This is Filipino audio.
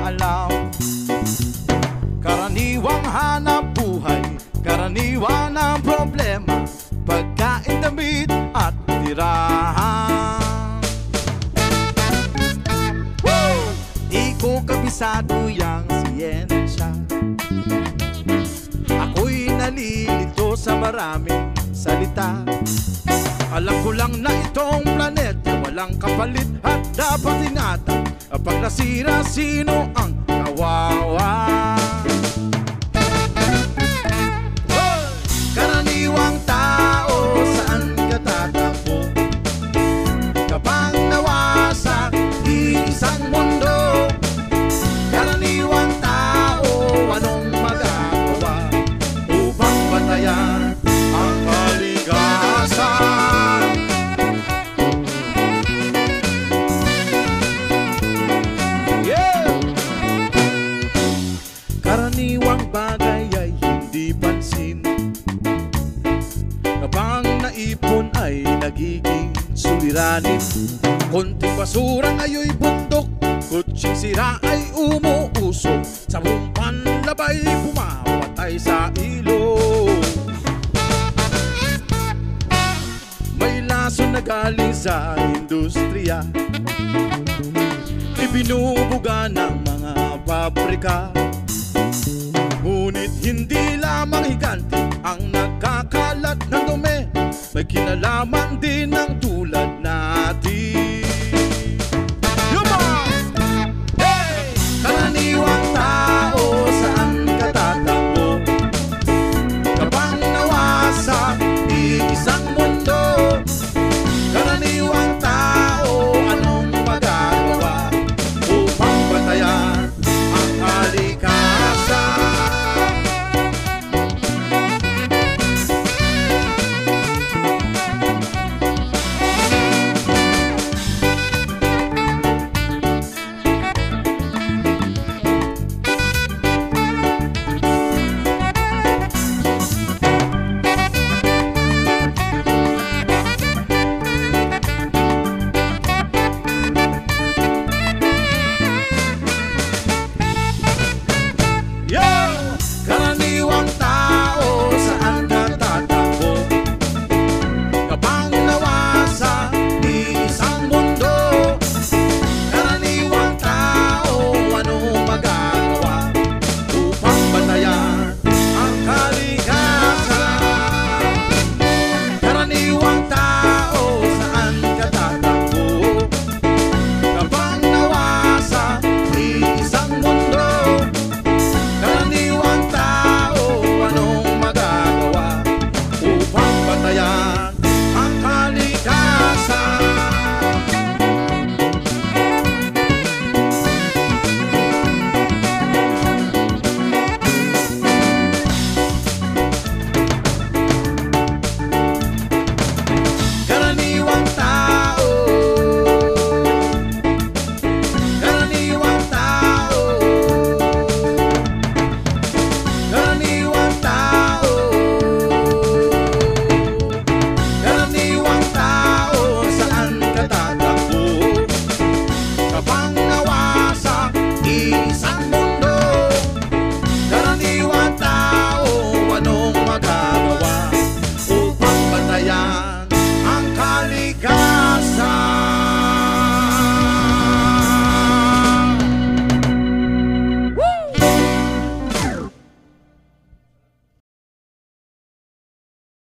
alam. Karaniwang hanap buhay, karaniwan ang problema, pagkain, damit at tirahan. Di ko kabisado yang siyensya, ako'y nalilito sa maraming salita. Alam ko lang na itong planeta walang kapalit at dapat ingatan. Pag nasira, sino ang kawawa? Karaniwang tao, saan ka tatakbo? Kapag nawasak isang mundo, karaniwang tao, anong magagawa upang batayan ang kalikasan? Karaniwang bagay ay hindi pansin, kapag naipon ay nagiging suliranin. Konting basura ngayon'y bundok, kutsing sira ay umuusok, sa buong panlabay pumapatay sa ilog. May lason na galing sa industriya, ibinubuga ng mga pabrika. Ngunit hindi lamang higante ang nagkakalat ng dumi, may kinalaman din ng